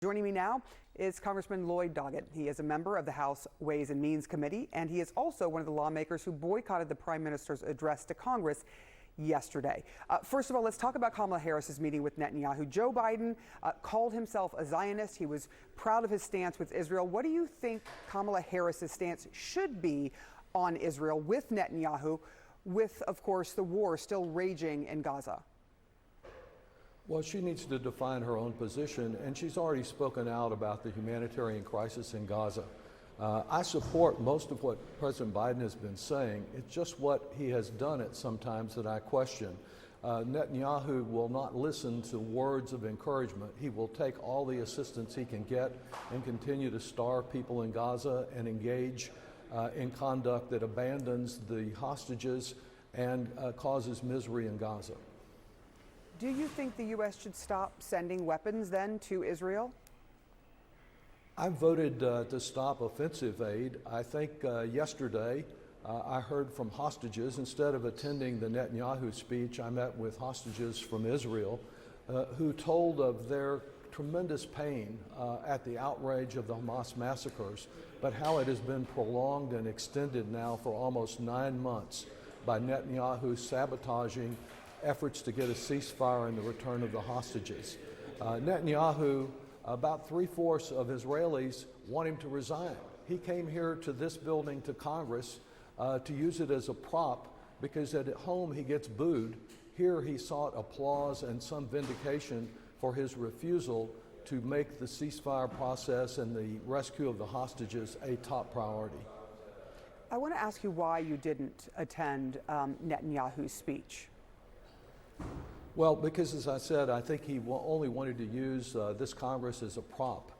Joining me now is Congressman Lloyd Doggett. He is a member of the House Ways and Means Committee, and he is also one of the lawmakers who boycotted the Prime Minister's address to Congress yesterday. First of all, let's talk about Kamala Harris's meeting with Netanyahu. Joe Biden called himself a Zionist. He was proud of his stance with Israel. What do you think Kamala Harris's stance should be on Israel with Netanyahu, with, of course, the war still raging in Gaza? Well, she needs to define her own position, and she's already spoken out about the humanitarian crisis in Gaza. I support most of what President Biden has been saying. It's just what he has done at sometimes that I question. Netanyahu will not listen to words of encouragement. He will take all the assistance he can get and continue to starve people in Gaza and engage in conduct that abandons the hostages and causes misery in Gaza. Do you think the U.S. should stop sending weapons then to Israel? I voted to stop offensive aid. I think yesterday I heard from hostages. Instead of attending the Netanyahu speech, I met with hostages from Israel who told of their tremendous pain at the outrage of the Hamas massacres, but how it has been prolonged and extended now for almost 9 months by Netanyahu sabotaging efforts to get a ceasefire and the return of the hostages. Netanyahu, about 3/4 of Israelis want him to resign. He came here to this building, to Congress, to use it as a prop because at home he gets booed. Here he sought applause and some vindication for his refusal to make the ceasefire process and the rescue of the hostages a top priority. I want to ask you why you didn't attend Netanyahu's speech. Well, because as I said, I think he only wanted to use this Congress as a prop.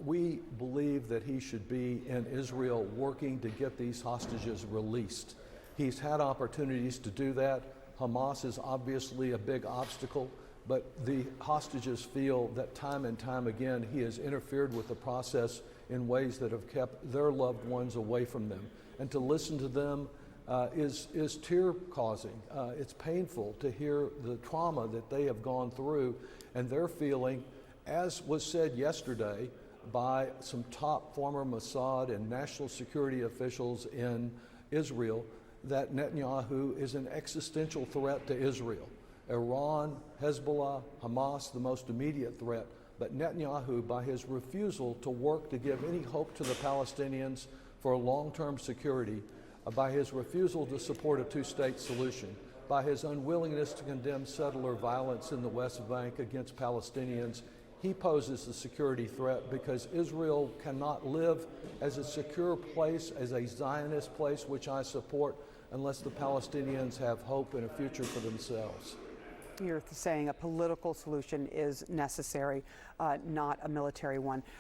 We believe that he should be in Israel working to get these hostages released. He's had opportunities to do that. Hamas is obviously a big obstacle, but the hostages feel that time and time again he has interfered with the process in ways that have kept their loved ones away from them. And to listen to them is tear-causing. It's painful to hear the trauma that they have gone through, and they're feeling, as was said yesterday by some top former Mossad and national security officials in Israel, that Netanyahu is an existential threat to Israel. Iran, Hezbollah, Hamas, the most immediate threat, but Netanyahu, by his refusal to work to give any hope to the Palestinians for long-term security, by his refusal to support a two-state solution, by his unwillingness to condemn settler violence in the West Bank against Palestinians, he poses a security threat because Israel cannot live as a secure place, as a Zionist place, which I support, unless the Palestinians have hope and a future for themselves. You're saying a political solution is necessary, not a military one.